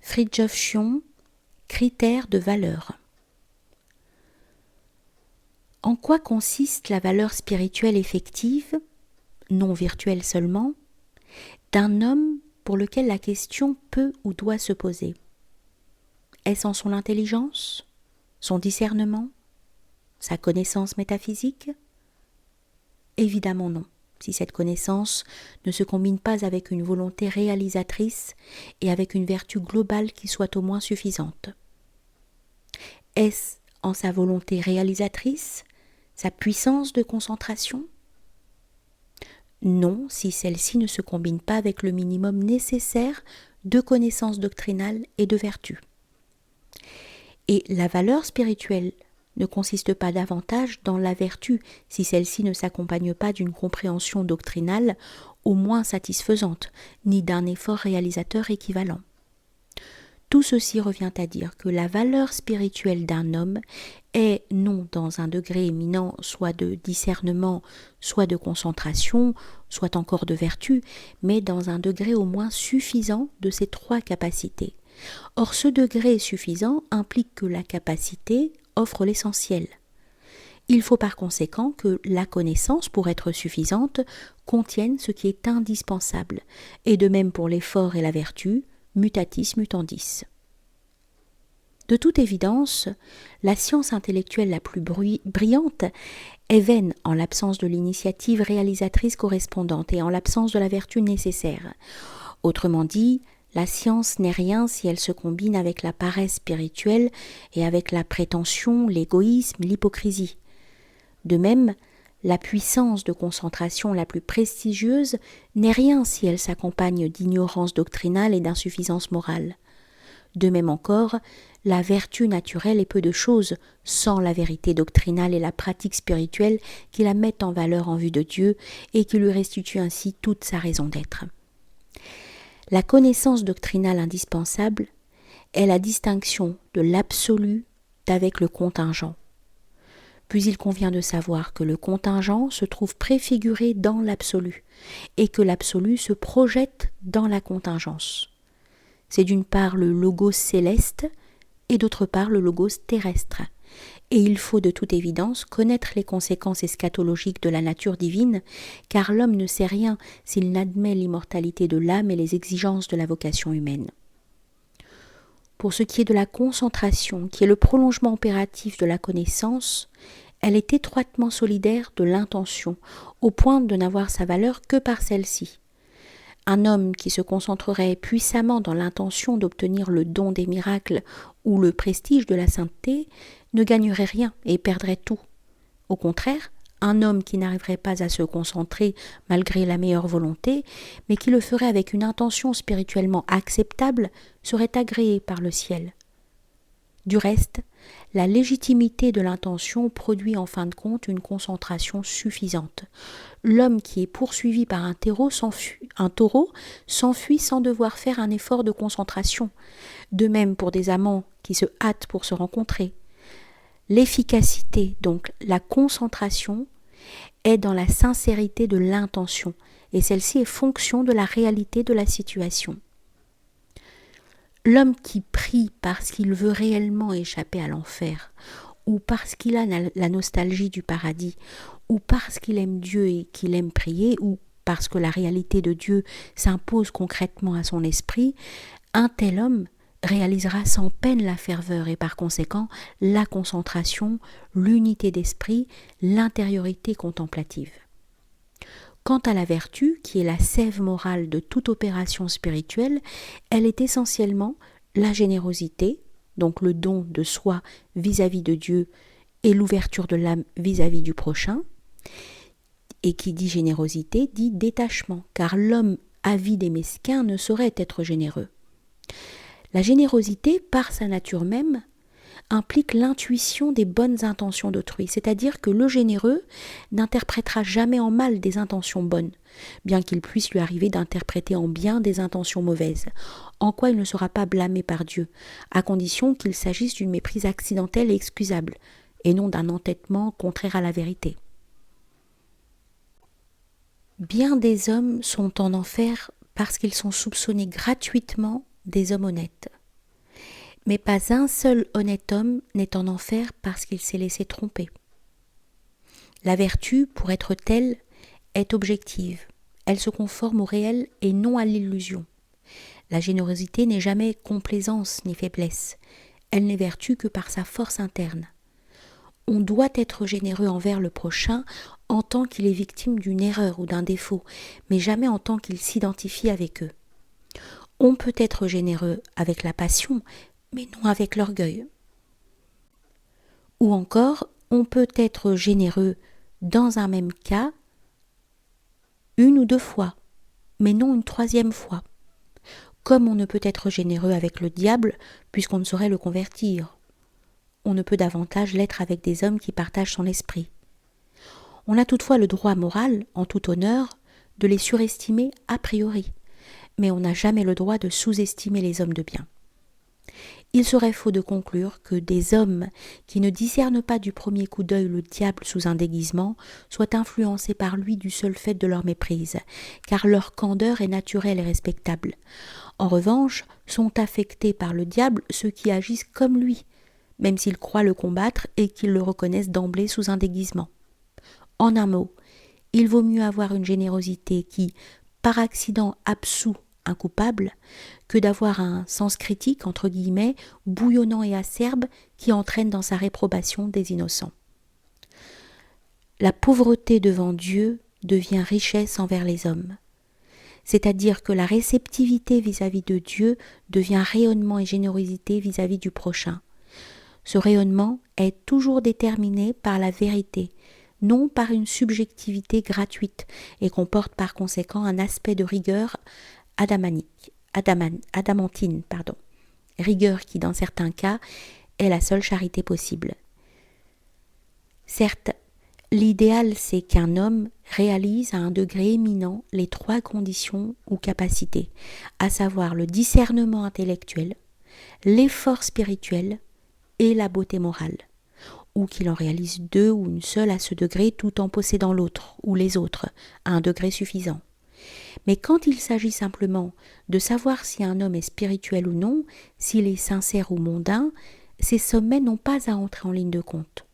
Fridtjof Schion, critères de valeur. En quoi consiste la valeur spirituelle effective, non virtuelle seulement, d'un homme pour lequel la question peut ou doit se poser? Est-ce en son intelligence, son discernement, sa connaissance métaphysique? Évidemment non, si cette connaissance ne se combine pas avec une volonté réalisatrice et avec une vertu globale qui soit au moins suffisante. Est-ce en sa volonté réalisatrice, sa puissance de concentration? Non, si celle-ci ne se combine pas avec le minimum nécessaire de connaissances doctrinales et de vertu. Et la valeur spirituelle ne consiste pas davantage dans la vertu si celle-ci ne s'accompagne pas d'une compréhension doctrinale au moins satisfaisante, ni d'un effort réalisateur équivalent. Tout ceci revient à dire que la valeur spirituelle d'un homme est non dans un degré éminent soit de discernement, soit de concentration, soit encore de vertu, mais dans un degré au moins suffisant de ces trois capacités. Or, ce degré suffisant implique que la capacité offre l'essentiel. Il faut par conséquent que la connaissance, pour être suffisante, contienne ce qui est indispensable, et de même pour l'effort et la vertu, mutatis mutandis. De toute évidence, la science intellectuelle la plus brillante est vaine en l'absence de l'initiative réalisatrice correspondante et en l'absence de la vertu nécessaire. Autrement dit, la science n'est rien si elle se combine avec la paresse spirituelle et avec la prétention, l'égoïsme, l'hypocrisie. De même, la puissance de concentration la plus prestigieuse n'est rien si elle s'accompagne d'ignorance doctrinale et d'insuffisance morale. De même encore, la vertu naturelle est peu de choses sans la vérité doctrinale et la pratique spirituelle qui la mettent en valeur en vue de Dieu et qui lui restituent ainsi toute sa raison d'être. La connaissance doctrinale indispensable est la distinction de l'absolu d'avec le contingent. Puis il convient de savoir que le contingent se trouve préfiguré dans l'absolu et que l'absolu se projette dans la contingence. C'est d'une part le logos céleste et d'autre part le logos terrestre. Et il faut de toute évidence connaître les conséquences eschatologiques de la nature divine, car l'homme ne sait rien s'il n'admet l'immortalité de l'âme et les exigences de la vocation humaine. Pour ce qui est de la concentration, qui est le prolongement opératif de la connaissance, elle est étroitement solidaire de l'intention, au point de n'avoir sa valeur que par celle-ci. Un homme qui se concentrerait puissamment dans l'intention d'obtenir le don des miracles ou le prestige de la sainteté ne gagnerait rien et perdrait tout. Au contraire, un homme qui n'arriverait pas à se concentrer malgré la meilleure volonté, mais qui le ferait avec une intention spirituellement acceptable, serait agréé par le ciel. Du reste, la légitimité de l'intention produit en fin de compte une concentration suffisante. L'homme qui est poursuivi par un taureau s'enfuit sans devoir faire un effort de concentration. De même pour des amants qui se hâtent pour se rencontrer. L'efficacité, donc la concentration, est dans la sincérité de l'intention, et celle-ci est fonction de la réalité de la situation. L'homme qui prie parce qu'il veut réellement échapper à l'enfer, ou parce qu'il a la nostalgie du paradis, ou parce qu'il aime Dieu et qu'il aime prier, ou parce que la réalité de Dieu s'impose concrètement à son esprit, un tel homme réalisera sans peine la ferveur et par conséquent la concentration, l'unité d'esprit, l'intériorité contemplative. Quant à la vertu, qui est la sève morale de toute opération spirituelle, elle est essentiellement la générosité, donc le don de soi vis-à-vis de Dieu et l'ouverture de l'âme vis-à-vis du prochain. Et qui dit générosité dit détachement, car l'homme avide et mesquin ne saurait être généreux. La générosité, par sa nature même, implique l'intuition des bonnes intentions d'autrui, c'est-à-dire que le généreux n'interprétera jamais en mal des intentions bonnes, bien qu'il puisse lui arriver d'interpréter en bien des intentions mauvaises, en quoi il ne sera pas blâmé par Dieu, à condition qu'il s'agisse d'une méprise accidentelle et excusable, et non d'un entêtement contraire à la vérité. Bien des hommes sont en enfer parce qu'ils sont soupçonnés gratuitement des hommes honnêtes. Mais pas un seul honnête homme n'est en enfer parce qu'il s'est laissé tromper. La vertu, pour être telle, est objective. Elle se conforme au réel et non à l'illusion. La générosité n'est jamais complaisance ni faiblesse. Elle n'est vertu que par sa force interne. On doit être généreux envers le prochain en tant qu'il est victime d'une erreur ou d'un défaut, mais jamais en tant qu'il s'identifie avec eux. On peut être généreux avec la passion, mais non avec l'orgueil. Ou encore, on peut être généreux dans un même cas une ou deux fois, mais non une troisième fois. Comme on ne peut être généreux avec le diable, puisqu'on ne saurait le convertir. On ne peut davantage l'être avec des hommes qui partagent son esprit. On a toutefois le droit moral, en tout honneur, de les surestimer a priori, mais on n'a jamais le droit de sous-estimer les hommes de bien. Il serait faux de conclure que des hommes qui ne discernent pas du premier coup d'œil le diable sous un déguisement soient influencés par lui du seul fait de leur méprise, car leur candeur est naturelle et respectable. En revanche, sont affectés par le diable ceux qui agissent comme lui, même s'ils croient le combattre et qu'ils le reconnaissent d'emblée sous un déguisement. En un mot, il vaut mieux avoir une générosité qui, par accident, absout un coupable, que d'avoir un sens critique, entre guillemets, bouillonnant et acerbe, qui entraîne dans sa réprobation des innocents. La pauvreté devant Dieu devient richesse envers les hommes. C'est-à-dire que la réceptivité vis-à-vis de Dieu devient rayonnement et générosité vis-à-vis du prochain. Ce rayonnement est toujours déterminé par la vérité, non par une subjectivité gratuite, et comporte par conséquent un aspect de rigueur adamantine, rigueur qui dans certains cas est la seule charité possible. Certes, l'idéal c'est qu'un homme réalise à un degré éminent les trois conditions ou capacités, à savoir le discernement intellectuel, l'effort spirituel et la beauté morale, ou qu'il en réalise deux ou une seule à ce degré tout en possédant l'autre ou les autres à un degré suffisant. Mais quand il s'agit simplement de savoir si un homme est spirituel ou non, s'il est sincère ou mondain, ces sommets n'ont pas à entrer en ligne de compte.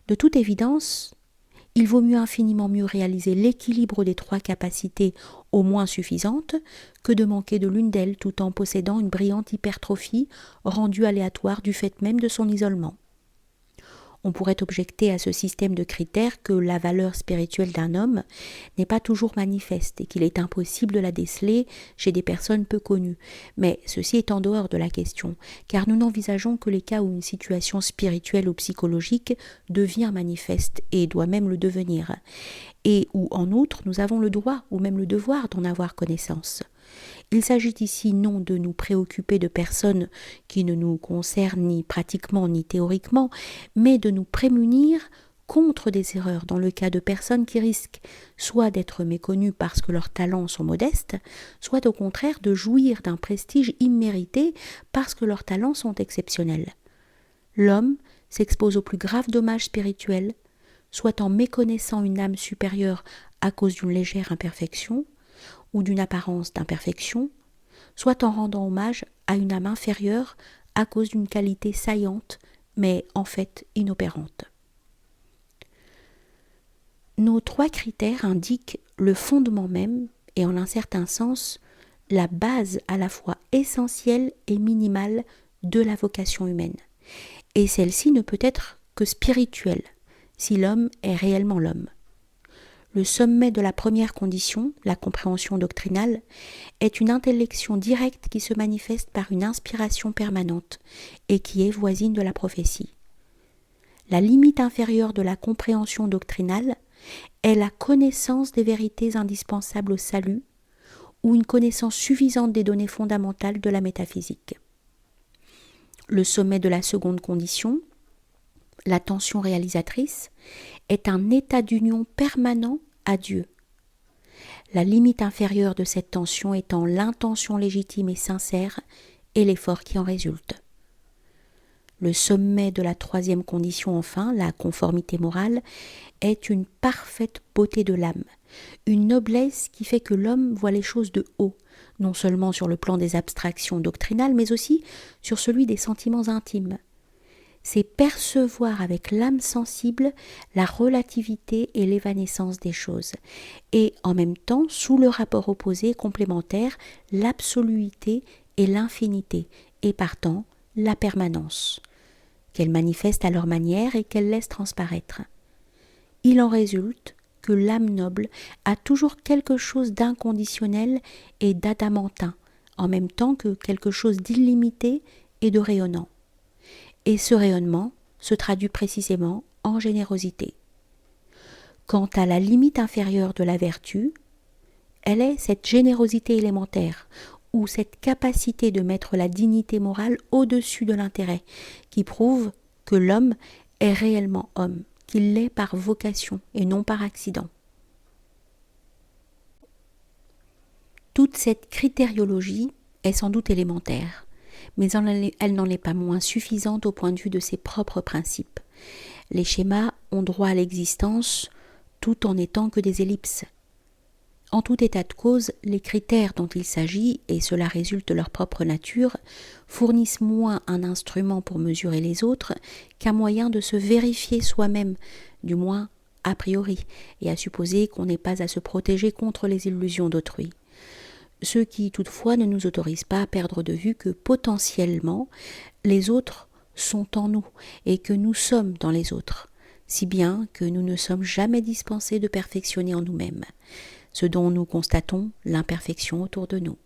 De toute évidence, il vaut mieux infiniment mieux réaliser l'équilibre des trois capacités au moins suffisantes que de manquer de l'une d'elles tout en possédant une brillante hypertrophie rendue aléatoire du fait même de son isolement. On pourrait objecter à ce système de critères que la valeur spirituelle d'un homme n'est pas toujours manifeste et qu'il est impossible de la déceler chez des personnes peu connues. Mais ceci est en dehors de la question, car nous n'envisageons que les cas où une situation spirituelle ou psychologique devient manifeste et doit même le devenir, et où en outre nous avons le droit ou même le devoir d'en avoir connaissance. Il s'agit ici non de nous préoccuper de personnes qui ne nous concernent ni pratiquement ni théoriquement, mais de nous prémunir contre des erreurs dans le cas de personnes qui risquent soit d'être méconnues parce que leurs talents sont modestes, soit au contraire de jouir d'un prestige immérité parce que leurs talents sont exceptionnels. L'homme s'expose aux plus graves dommages spirituels, soit en méconnaissant une âme supérieure à cause d'une légère imperfection, ou d'une apparence d'imperfection, soit en rendant hommage à une âme inférieure à cause d'une qualité saillante, mais en fait inopérante. Nos trois critères indiquent le fondement même, et en un certain sens, la base à la fois essentielle et minimale de la vocation humaine. Et celle-ci ne peut être que spirituelle, si l'homme est réellement l'homme. Le sommet de la première condition, la compréhension doctrinale, est une intellection directe qui se manifeste par une inspiration permanente et qui est voisine de la prophétie. La limite inférieure de la compréhension doctrinale est la connaissance des vérités indispensables au salut ou une connaissance suffisante des données fondamentales de la métaphysique. Le sommet de la seconde condition, l'attention réalisatrice, est un état d'union permanent à Dieu. La limite inférieure de cette tension étant l'intention légitime et sincère et l'effort qui en résulte. Le sommet de la troisième condition, enfin, la conformité morale, est une parfaite beauté de l'âme, une noblesse qui fait que l'homme voit les choses de haut, non seulement sur le plan des abstractions doctrinales, mais aussi sur celui des sentiments intimes. C'est percevoir avec l'âme sensible la relativité et l'évanescence des choses, et en même temps, sous le rapport opposé complémentaire, l'absoluité et l'infinité, et partant, la permanence, qu'elles manifestent à leur manière et qu'elles laissent transparaître. Il en résulte que l'âme noble a toujours quelque chose d'inconditionnel et d'adamantin, en même temps que quelque chose d'illimité et de rayonnant. Et ce rayonnement se traduit précisément en générosité. Quant à la limite inférieure de la vertu, elle est cette générosité élémentaire, ou cette capacité de mettre la dignité morale au-dessus de l'intérêt, qui prouve que l'homme est réellement homme, qu'il l'est par vocation et non par accident. Toute cette critériologie est sans doute élémentaire, mais elle n'en est pas moins suffisante au point de vue de ses propres principes. Les schémas ont droit à l'existence tout en n'étant que des ellipses. En tout état de cause, les critères dont il s'agit, et cela résulte de leur propre nature, fournissent moins un instrument pour mesurer les autres qu'un moyen de se vérifier soi-même, du moins a priori, et à supposer qu'on n'ait pas à se protéger contre les illusions d'autrui. Ce qui toutefois ne nous autorise pas à perdre de vue que potentiellement les autres sont en nous et que nous sommes dans les autres, si bien que nous ne sommes jamais dispensés de perfectionner en nous-mêmes ce dont nous constatons l'imperfection autour de nous.